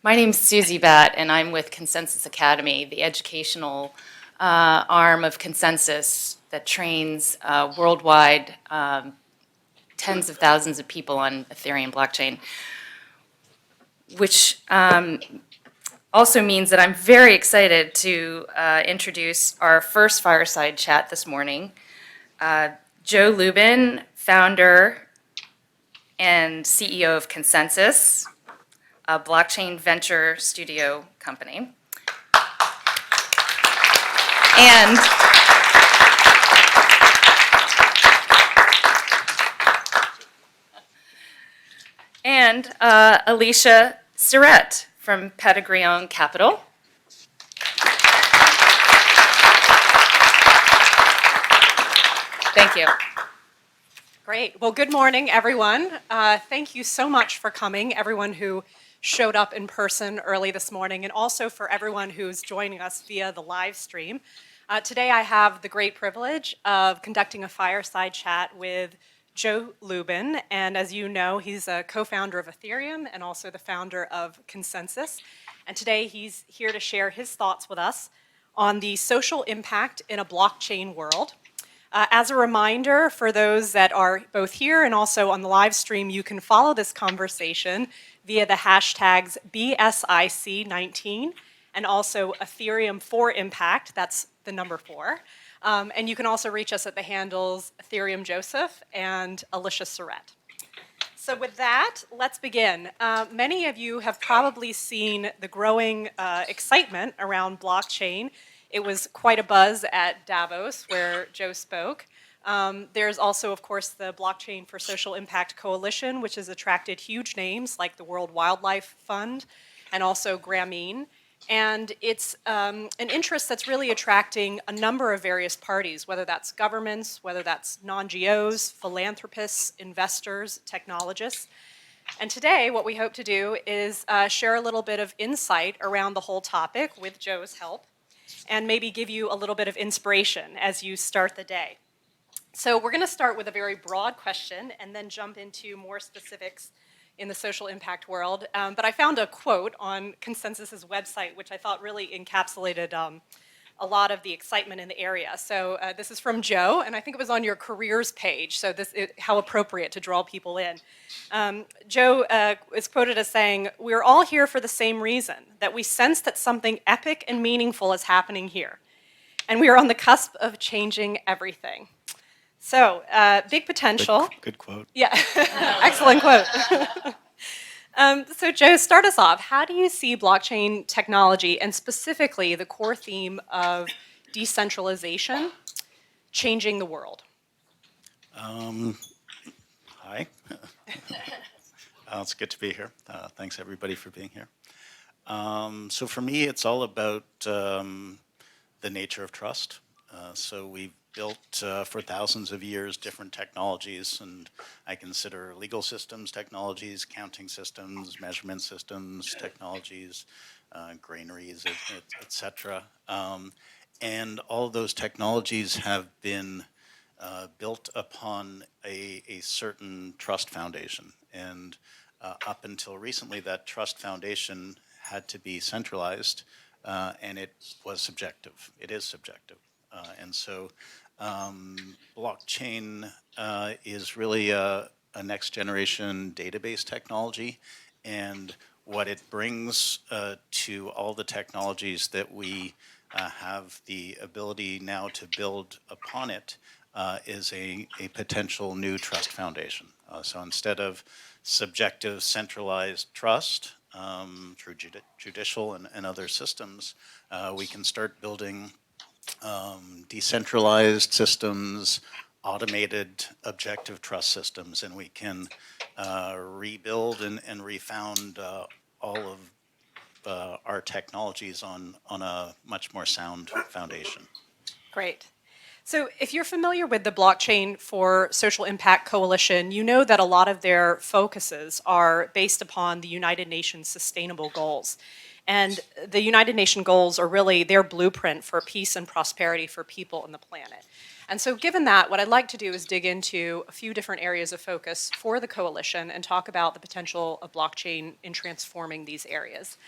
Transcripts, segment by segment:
My name's Susie Batt, and I'm with ConsenSys Academy, the educational arm of ConsenSys that trains worldwide tens of thousands of people on Ethereum blockchain, which also means that I'm very excited to introduce our first Fireside Chat this morning. Joe Lubin, founder and CEO of ConsenSys, a blockchain venture studio company. And Alicia Syrett from Pantegrion Capital. Thank you. Great. Well, good morning, everyone. Thank you so much for coming, everyone who showed up in person early this morning, and also for everyone who's joining us via the live stream. Today I have the great privilege of conducting a fireside chat with Joe Lubin, and as you know, he's a co-founder of Ethereum and also the founder of ConsenSys. And today he's here to share his thoughts with us on the social impact in a blockchain world. As a reminder, for those that are both here and also on the live stream, you can follow this conversation via the hashtags BSIC19 and also Ethereum for Impact, that's the number 4. And you can also reach us at the handles Ethereum Joseph and Alicia Syrett. So with that, let's begin. Many of you have probably seen the growing excitement around blockchain. It was quite a buzz at Davos, where Joe spoke. There's also, of course, the Blockchain for Social Impact Coalition, which has attracted huge names like the World Wildlife Fund and also Grameen. And it's an interest that's really attracting a number of various parties, whether that's governments, whether that's non-GOs, philanthropists, investors, technologists. And today, what we hope to do is share a little bit of insight around the whole topic with Joe's help, and maybe give you a little bit of inspiration as you start the day. So we're going to start with a very broad question and then jump into more specifics in the social impact world. But I found a quote on ConsenSys' website, which I thought really encapsulated a lot of the excitement in the area. So this is from Joe, and I think it was on your careers page, so how appropriate to draw people in. Joe is quoted as saying, "We're all here for the same reason, that we sense that something epic and meaningful is happening here, and we are on the cusp of changing everything." So, big potential. Good quote. Yeah, excellent quote. So Joe, start us off. How do you see blockchain technology, and specifically the core theme of decentralization, changing the world? Hi. It's good to be here. Thanks everybody for being here. So for me, it's all about the nature of trust. So we've built for thousands of years different technologies, and I consider legal systems technologies, counting systems, measurement systems technologies, granaries, etc. And all of those technologies have been built upon a certain trust foundation. And up until recently, that trust foundation had to be centralized, and it was subjective. It is subjective. And so blockchain is really a next generation database technology, and what it brings to all the technologies that we have the ability now to build upon it is a potential new trust foundation. So instead of subjective centralized trust through judicial and other systems, we can start building decentralized systems, automated objective trust systems, and we can rebuild and refound all of our technologies on a much more sound foundation. Great. So if you're familiar with the Blockchain for Social Impact Coalition, you know that a lot of their focuses are based upon the United Nations Sustainable Goals. And the United Nations goals are really their blueprint for peace and prosperity for people on the planet. And so given that, what I'd like to do is dig into a few different areas of focus for the coalition and talk about the potential of blockchain in transforming these areas.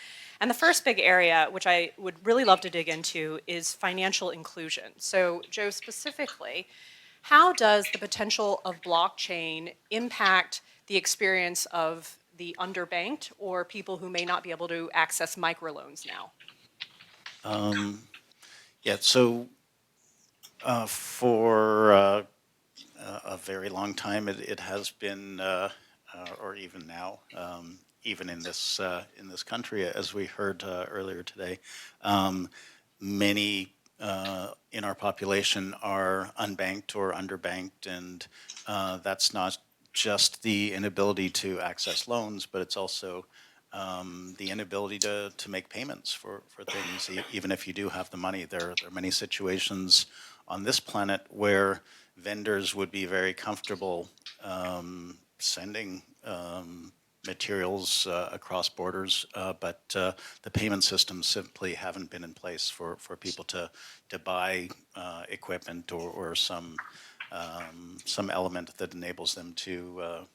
And the first big area, which I would really love to dig into, is financial inclusion. So Joe, specifically, how does the potential of blockchain impact the experience of the underbanked or people who may not be able to access microloans now? Yeah, so for a very long time, it has been, or even now, even in this country, as we heard earlier today, many in our population are unbanked or underbanked, and that's not just the inability to access loans, but it's also the inability to make payments for things. Even if you do have the money, there are many situations on this planet where vendors would be very comfortable sending materials across borders, but the payment systems simply haven't been in place for people to buy equipment or some element that enables them to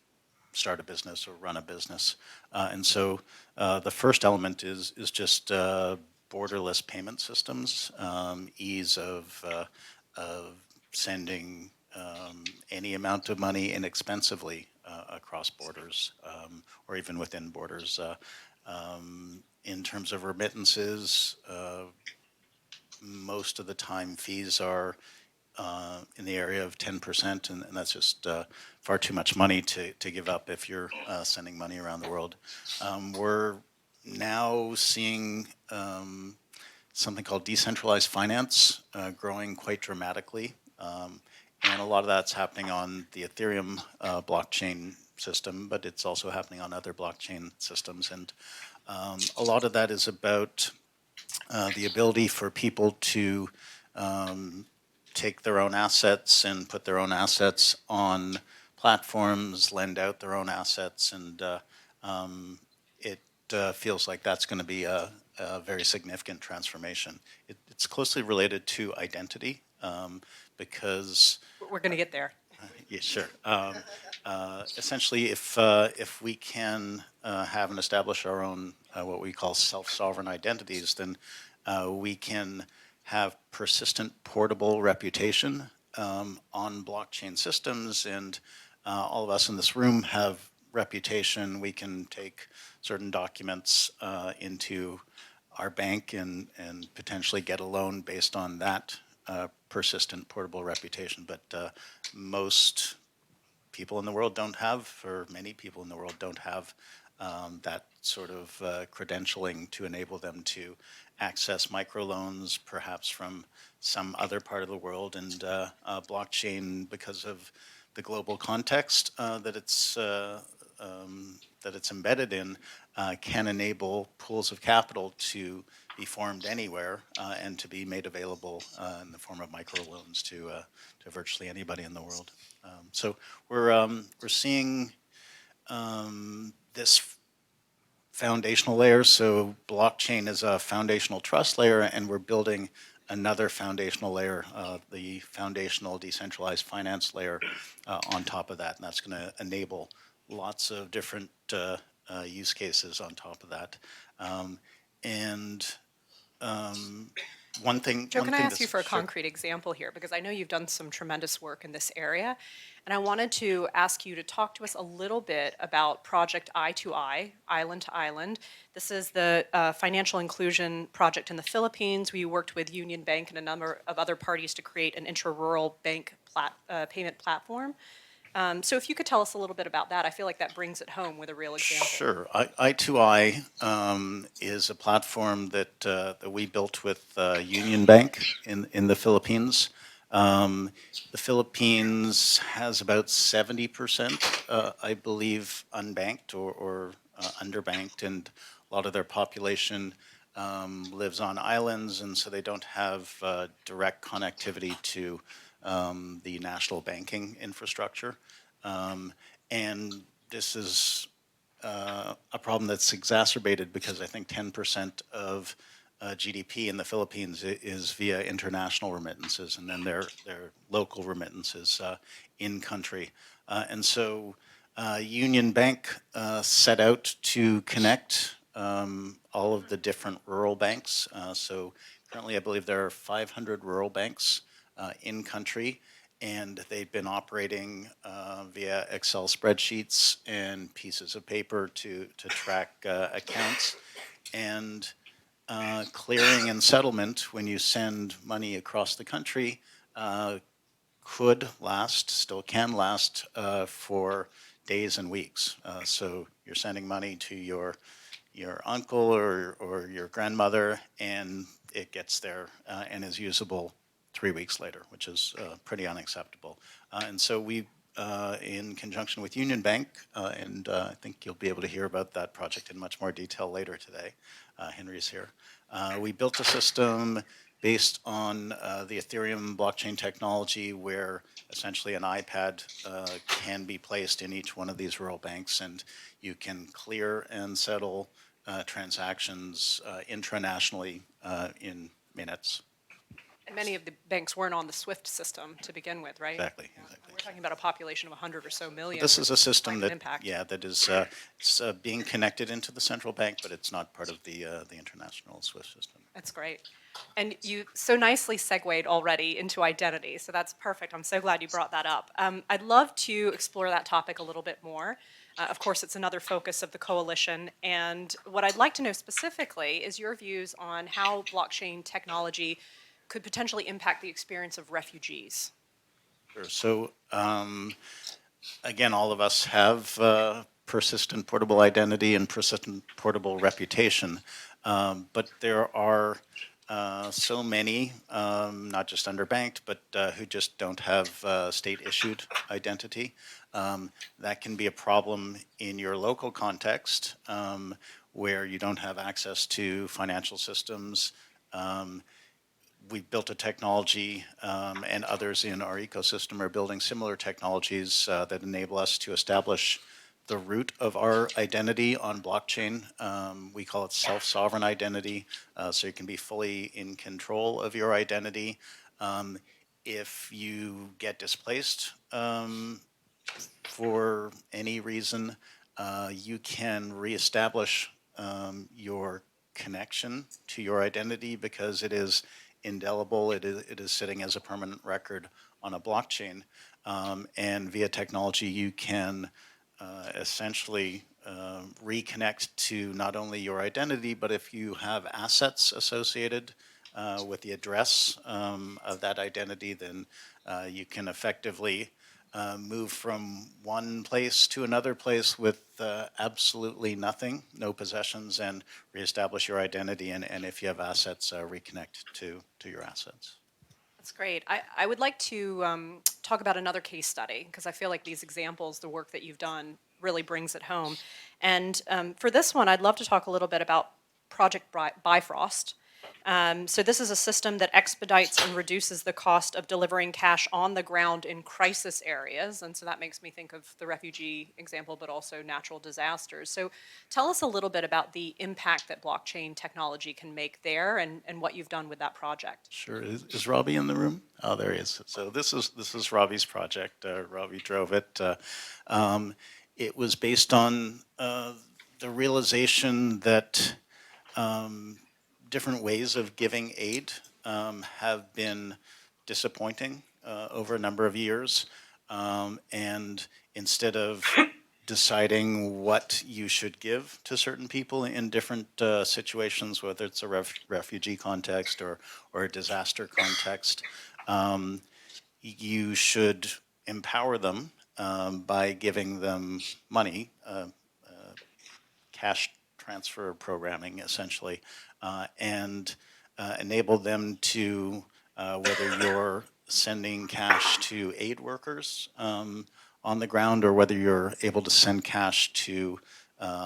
start a business or run a business. And so the first element is just borderless payment systems, ease of sending any amount of money inexpensively across borders or even within borders. In terms of remittances, most of the time fees are in the area of 10%, and that's just far too much money to give up if you're sending money around the world. We're now seeing something called decentralized finance growing quite dramatically, and a lot of that's happening on the Ethereum blockchain system, but it's also happening on other blockchain systems, and a lot of that is about the ability for people to take their own assets and put their own assets on platforms, lend out their own assets, and it feels like that's going to be a very significant transformation. It's closely related to identity because... We're going to get there. Yeah, sure. Essentially, if we can have and establish our own what we call self-sovereign identities, then we can have persistent portable reputation on blockchain systems, and all of us in this room have reputation. We can take certain documents into our bank and potentially get a loan based on that persistent portable reputation, but most people in the world don't have, or many people in the world don't have that sort of credentialing to enable them to access microloans, perhaps from some other part of the world. And blockchain, because of the global context that it's embedded in, can enable pools of capital to be formed anywhere and to be made available in the form of microloans to virtually anybody in the world. So we're seeing this foundational layer. So blockchain is a foundational trust layer, and we're building another foundational layer, the foundational decentralized finance layer on top of that. And that's going to enable lots of different use cases on top of that. One thing... Joe, can I ask you for a concrete example here? Because I know you've done some tremendous work in this area. And I wanted to ask you to talk to us a little bit about Project I2I, Island to Island. This is the financial inclusion project in the Philippines. We worked with Union Bank and a number of other parties to create an intra-rural bank payment platform. So if you could tell us a little bit about that, I feel like that brings it home with a real example. Sure. I2I is a platform that we built with Union Bank in the Philippines. The Philippines has about 70%, I believe, unbanked or underbanked, and a lot of their population lives on islands, and so they don't have direct connectivity to the national banking infrastructure. And this is a problem that's exacerbated because I think 10% of GDP in the Philippines is via international remittances, and then their local remittances in country. And so Union Bank set out to connect all of the different rural banks. So currently, I believe there are 500 rural banks in country, and they've been operating via Excel spreadsheets and pieces of paper to track accounts. And clearing and settlement, when you send money across the country, could last, still can last, for days and weeks. So you're sending money to your uncle or your grandmother, and it gets there and is usable 3 weeks later, which is pretty unacceptable. And so we, in conjunction with Union Bank, and I think you'll be able to hear about that project in much more detail later today. Henry's here. We built a system based on the Ethereum blockchain technology, where essentially an iPad can be placed in each one of these rural banks, and you can clear and settle transactions intranationally in minutes. And many of the banks weren't on the SWIFT system to begin with, right? Exactly. Yeah. We're talking about a population of 100 or so million. This is a system that, impact. that is it's, being connected into the central bank, but it's not part of the international SWIFT system. That's great. And you so nicely segued already into identity, so that's perfect. I'm so glad you brought that up. I'd love to explore that topic a little bit more. Of course, it's another focus of the coalition, and what I'd like to know specifically is your views on how blockchain technology could potentially impact the experience of refugees. Sure. So, again, all of us have persistent portable identity and persistent portable reputation, but there are so many, not just underbanked, but who just don't have state-issued identity. That can be a problem in your local context, where you don't have access to financial systems. We've built a technology, and others in our ecosystem are building similar technologies that enable us to establish the root of our identity on blockchain. We call it self-sovereign identity, so you can be fully in control of your identity. If you get displaced for any reason, you can reestablish your connection to your identity because it is indelible. It is sitting as a permanent record on a blockchain, and via technology you can essentially reconnect to not only your identity, but if you have assets associated with the address of that identity, then you can effectively move from one place to another place with absolutely nothing, no possessions, and reestablish your identity. And if you have assets, reconnect to your assets. That's great. I would like to talk about another case study, because I feel like these examples, the work that you've done, really brings it home. And for this one, I'd love to talk a little bit about Project Bifrost. So this is a system that expedites and reduces the cost of delivering cash on the ground in crisis areas. And so that makes me think of the refugee example, but also natural disasters. So tell us a little bit about the impact that blockchain technology can make there, and what you've done with that project. Sure. Is Robbie in the room? Oh, there he is. So this is Robbie's project. Robbie drove it. It was based on the realization that different ways of giving aid have been disappointing over a number of years. And instead of deciding what you should give to certain people in different situations, whether it's a refugee context or a disaster context, you should empower them by giving them money, cash transfer programming, essentially, and enable them to, whether you're sending cash to aid workers on the ground or whether you're able to send cash to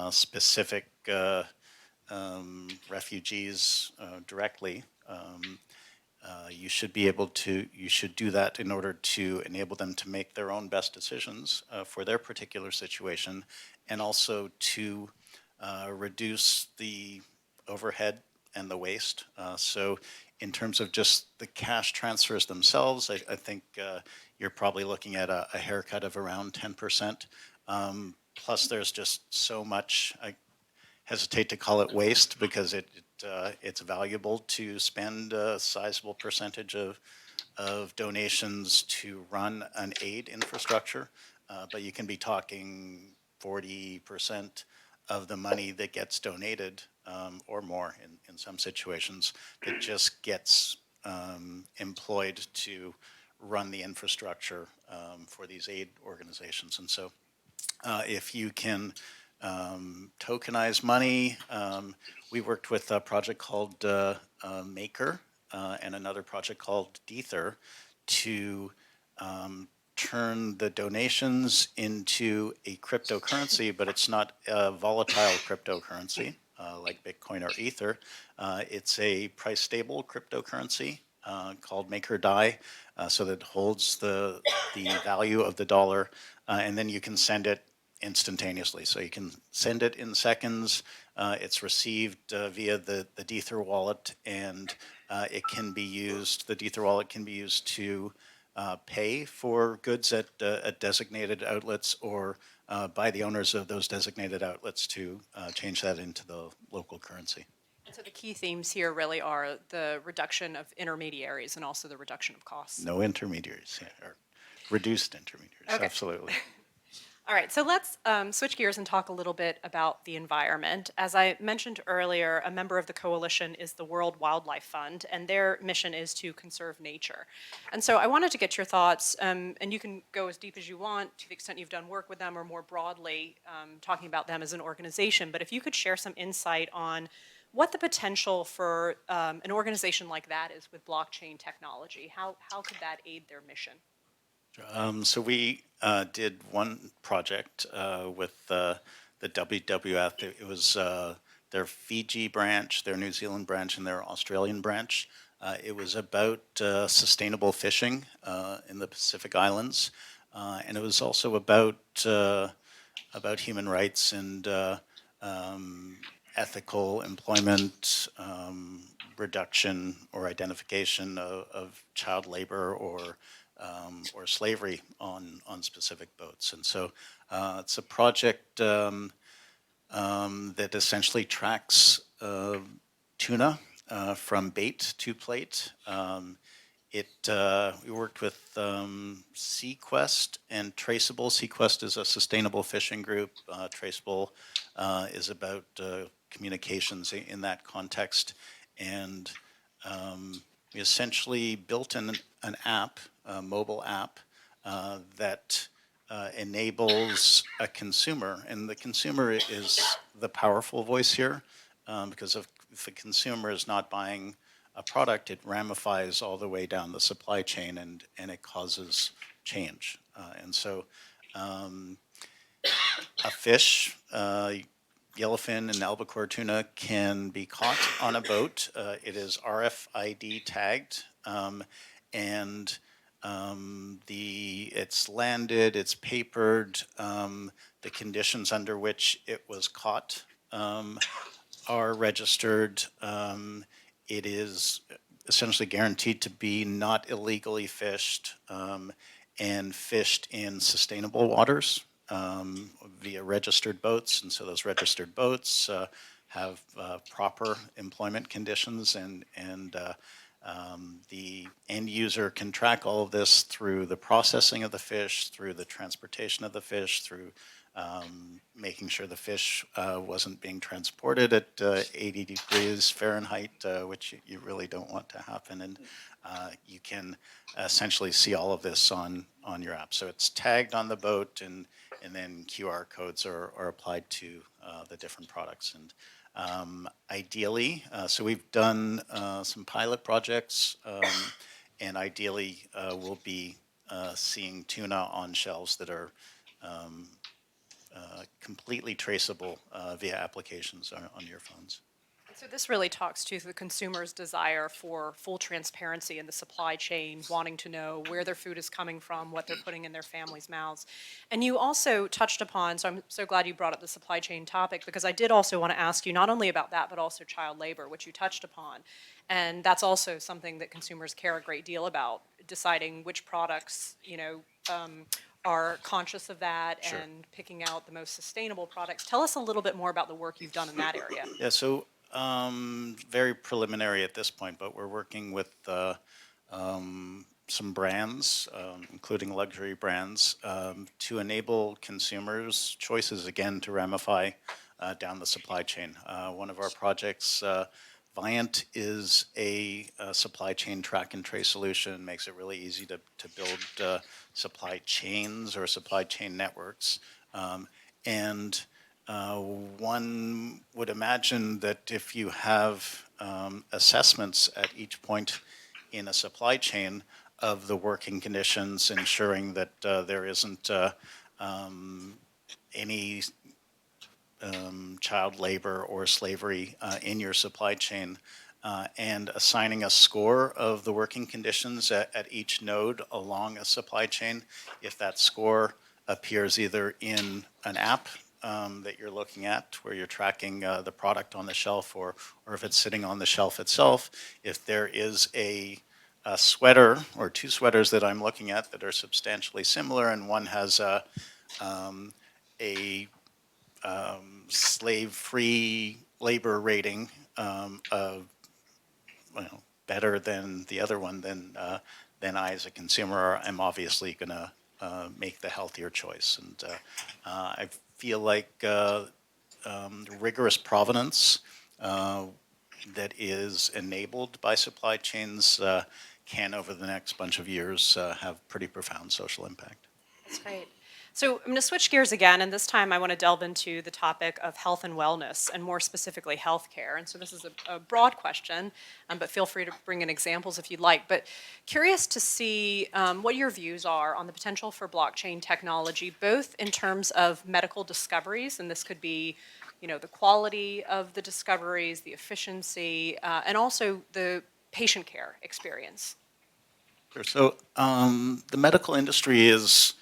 specific refugees directly, you should be able to, you should do that in order to enable them to make their own best decisions for their particular situation, and also to reduce the overhead and the waste. So in terms of just the cash transfers themselves, I think you're probably looking at a haircut of around 10%. Plus, there's just so much, I hesitate to call it waste because it's valuable to spend a sizable percentage of donations to run an aid infrastructure, but you can be talking 40% of the money that gets donated, or more in some situations, that just gets employed to run the infrastructure for these aid organizations. And so if you can tokenize money, we worked with a project called Maker and another project called Dether to turn the donations into a cryptocurrency, but it's not a volatile cryptocurrency like Bitcoin or Ether. It's a price stable cryptocurrency called Maker DAI, so that holds the value of the dollar, and then you can send it instantaneously. So you can send it in seconds. It's received via the Dether wallet, and it can be used, the Dether wallet can be used to pay for goods at designated outlets, or by the owners of those designated outlets to change that into the local currency. And so the key themes here really are the reduction of intermediaries and also the reduction of costs. No intermediaries, or reduced intermediaries, Okay. absolutely. All right, so let's switch gears and talk a little bit about the environment. As I mentioned earlier, a member of the coalition is the World Wildlife Fund, and their mission is to conserve nature. And so I wanted to get your thoughts, and you can go as deep as you want to the extent you've done work with them, or more broadly talking about them as an organization. But if you could share some insight on what the potential for an organization like that is with blockchain technology. How could that aid their mission? So we did one project with the WWF. It was their Fiji branch, their New Zealand branch, and their Australian branch. It was about sustainable fishing in the Pacific Islands, and it was also about human rights and ethical employment, reduction or identification of child labor or slavery on specific boats. And so it's a project that essentially tracks tuna from bait to plate. We worked with Sequest and Traceable. Sequest is a sustainable fishing group. Traceable is about communications in that context. And we essentially built an app, a mobile app, that enables a consumer, and the consumer is the powerful voice here, because if the consumer is not buying a product, it ramifies all the way down the supply chain, and it causes change. And so a fish, yellowfin and albacore tuna, can be caught on a boat. It is RFID tagged, and it's landed, it's papered, the conditions under which it was caught are registered. It is essentially guaranteed to be not illegally fished, and fished in sustainable waters via registered boats. And so those registered boats have proper employment conditions, and the end user can track all of this through the processing of the fish, through the transportation of the fish, through making sure the fish wasn't being transported at 80 degrees Fahrenheit, which you really don't want to happen. And you can essentially see all of this on your app. So it's tagged on the boat, and then QR codes are applied to the different products. And ideally, so we've done some pilot projects, and ideally we'll be seeing tuna on shelves that are completely traceable via applications on your phones. So This really talks to the consumer's desire for full transparency in the supply chain, wanting to know where their food is coming from, what they're putting in their families' mouths. And you also touched upon, so I'm so glad you brought up the supply chain topic, because I did also want to ask you not only about that, but also child labor, which you touched upon. And that's also something that consumers care a great deal about, deciding which products, are conscious of that Sure. and picking out the most sustainable products. Tell us a little bit more about the work you've done in that area. Yeah, so very preliminary at this point, but we're working with some brands, including luxury brands, to enable consumers choices again to ramify down the supply chain. One of our projects, Viant, is a supply chain track and trace solution. Makes it really easy to build supply chains or supply chain networks. And one would imagine that if you have assessments at each point in a supply chain of the working conditions, ensuring that there isn't any child labor or slavery in your supply chain, and assigning a score of the working conditions at each node along a supply chain. If that score appears either in an app that you're looking at where you're tracking the product on the shelf, or if it's sitting on the shelf itself, if there is a sweater or two sweaters that I'm looking at that are substantially similar, and one has a slave-free labor rating of better than the other one, then I, as a consumer, am obviously going to make the healthier choice. And I feel like rigorous provenance that is enabled by supply chains can, over the next bunch of years, have pretty profound social impact. That's great. So I'm going to switch gears again, and this time I want to delve into the topic of health and wellness, and more specifically healthcare. And so this is a broad question, but feel free to bring in examples if you'd like. But curious to see what your views are on the potential for blockchain technology, both in terms of medical discoveries, and this could be the quality of the discoveries, the efficiency, and also the patient care experience. Sure. So the medical industry is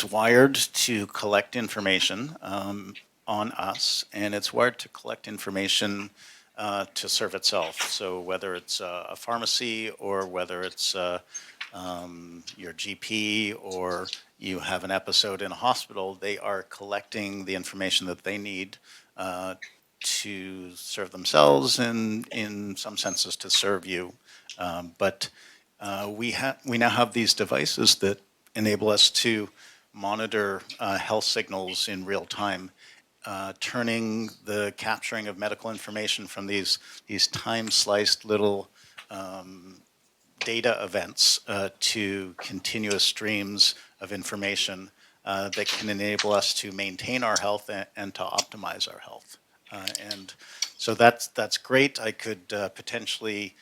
wired to collect information on us, and it's wired to collect information to serve itself. So whether it's a pharmacy, or whether it's your GP, or you have an episode in a hospital, they are collecting the information that they need to serve themselves, and in some senses to serve you. But we now have these devices that enable us to monitor health signals in real time, turning the capturing of medical information from these time-sliced little data events to continuous streams of information that can enable us to maintain our health and to optimize our health. And so that's great. I could potentially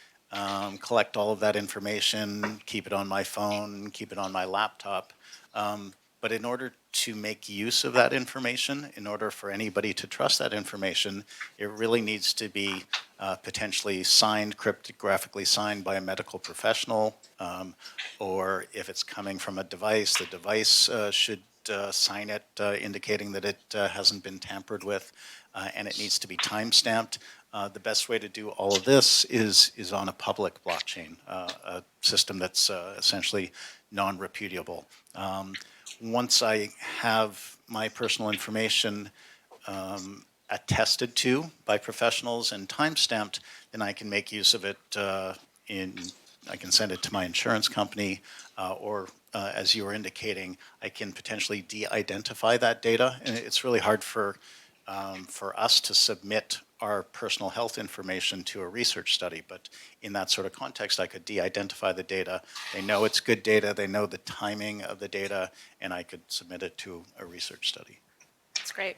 collect all of that information, keep it on my phone, keep it on my laptop. But in order to make use of that information, in order for anybody to trust that information, it really needs to be potentially signed, cryptographically signed by a medical professional, or if it's coming from a device, the device should sign it, indicating that it hasn't been tampered with, and it needs to be time-stamped. The best way to do all of this is on a public blockchain, a system that's essentially non-repudiable. Once I have my personal information attested to by professionals and time-stamped, then I can make use of it I can send it to my insurance company, or as you were indicating, I can potentially de-identify that data. And it's really hard for us to submit our personal health information to a research study, but in that sort of context, I could de-identify the data. They know it's good data, they know the timing of the data, and I could submit it to a research study. That's great.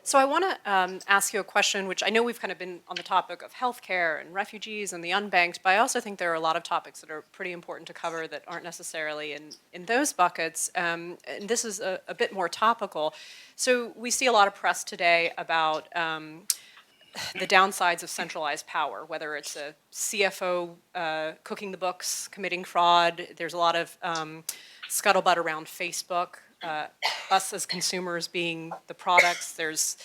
So I want to ask you a question, which I know we've kind of been on the topic of healthcare and refugees and the unbanked, but I also think there are a lot of topics that are pretty important to cover that aren't necessarily in those buckets. And this is a bit more topical. So we see a lot of press today about the downsides of centralized power, whether it's a CFO cooking the books, committing fraud. There's a lot of scuttlebutt around Facebook, us as consumers being the products. There's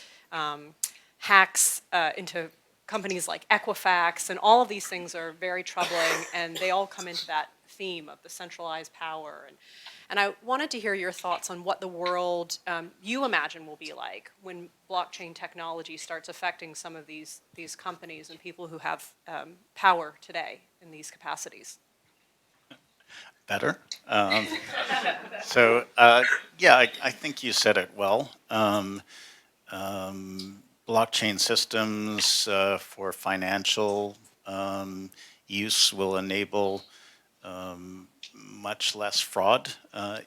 hacks into companies like Equifax, and all of these things are very troubling, and they all come into that theme of the centralized power. And I wanted to hear your thoughts on what the world you imagine will be like when blockchain technology starts affecting some of these companies and people who have power today in these capacities. Better. Yeah, I think you said it well. Blockchain systems for financial use will enable much less fraud.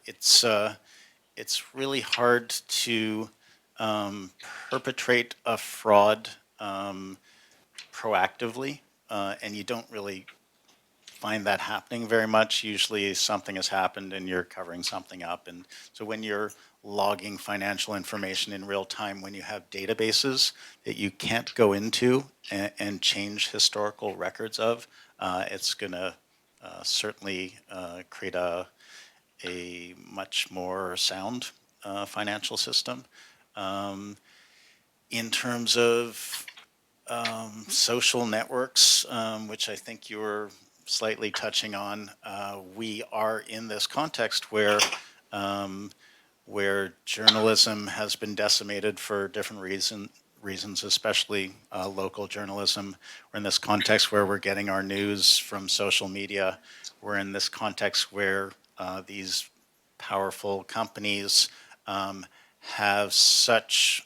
It's really hard to perpetrate a fraud proactively, and you don't really find that happening very much. Usually something has happened and you're covering something up. And so when you're logging financial information in real time, when you have databases that you can't go into and change historical records of, it's going to certainly create a much more sound financial system. In terms of social networks, which I think you were slightly touching on, we are in this context where journalism has been decimated for different reasons, especially local journalism. We're in this context where we're getting our news from social media. We're in this context where these powerful companies have such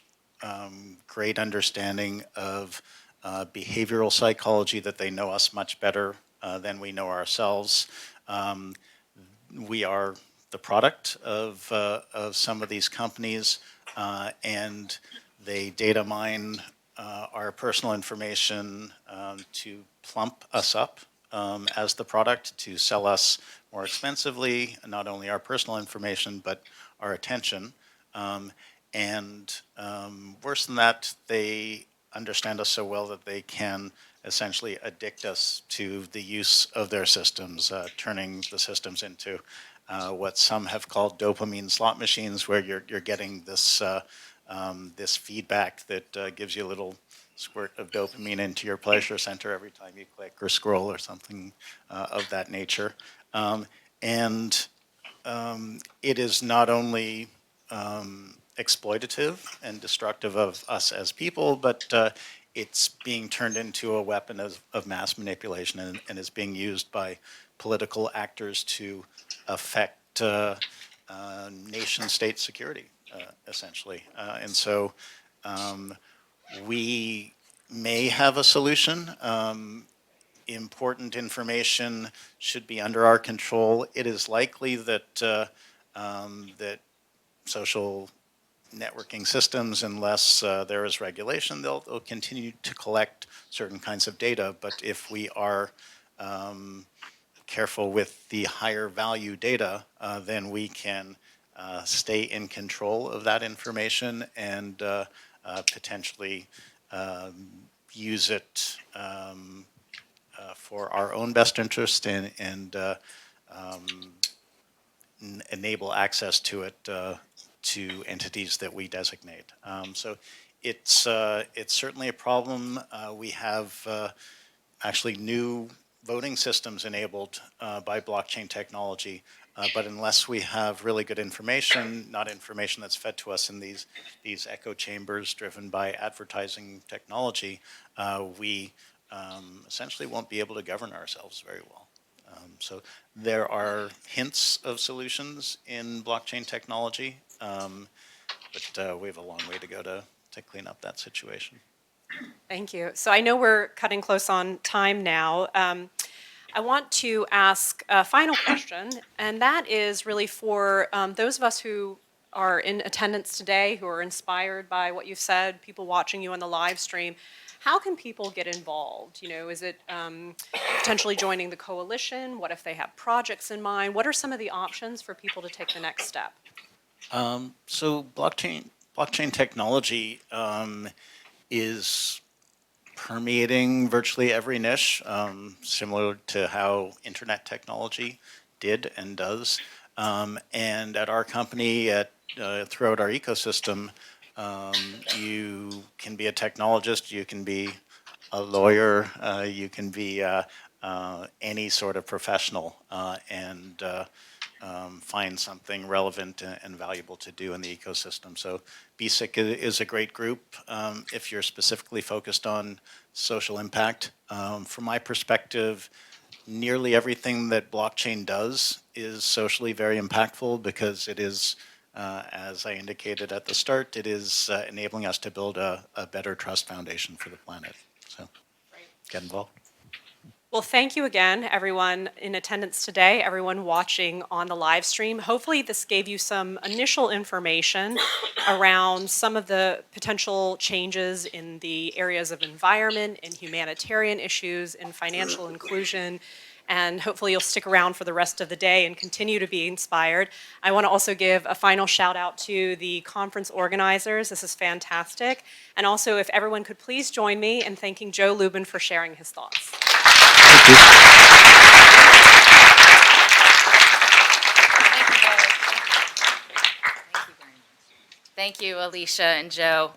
great understanding of behavioral psychology that they know us much better than we know ourselves. We are the product of some of these companies, and they data mine our personal information to plump us up as the product, to sell us more expensively, not only our personal information, but our attention. And worse than that, they understand us so well that they can essentially addict us to the use of their systems, turning the systems into what some have called dopamine slot machines, where you're getting this this feedback that gives you a little squirt of dopamine into your pleasure center every time you click or scroll or something of that nature. And it is not only exploitative and destructive of us as people, but it's being turned into a weapon of mass manipulation, and is being used by political actors to affect nation-state security, essentially. And so we may have a solution. Important information should be under our control. It is likely that that social networking systems, unless there is regulation, they'll continue to collect certain kinds of data. But if we are careful with the higher value data, then we can stay in control of that information and potentially use it for our own best interest and enable access to it to entities that we designate. So it's certainly a problem. We have actually new voting systems enabled by blockchain technology, but unless we have really good information, not information that's fed to us in these echo chambers driven by advertising technology, we essentially won't be able to govern ourselves very well. So there are hints of solutions in blockchain technology, but we have a long way to go to clean up that situation. Thank you. So I know we're cutting close on time now. I want to ask a final question, and that is really for those of us who are in attendance today, who are inspired by what you've said, people watching you on the live stream. How can people get involved? You know, is it potentially joining the coalition? What if they have projects in mind? What are some of the options for people to take the next step? So blockchain technology is permeating virtually every niche, similar to how internet technology did and does. And at our company, throughout our ecosystem, you can be a technologist, you can be a lawyer, you can be any sort of professional, and find something relevant and valuable to do in the ecosystem. So BSIC is a great group if you're specifically focused on social impact. From my perspective, nearly everything that blockchain does is socially very impactful because it is, as I indicated at the start, it is enabling us to build a better trust foundation for the planet. So get involved. Well, thank you again, everyone in attendance today, everyone watching on the live stream. Hopefully this gave you some initial information around some of the potential changes in the areas of environment, in humanitarian issues, in financial inclusion, and hopefully you'll stick around for the rest of the day and continue to be inspired. I want to also give a final shout out to the conference organizers. This is fantastic. And also, if everyone could please join me in thanking Joe Lubin for sharing his thoughts. Thank you. Thank you, Alicia and Joe.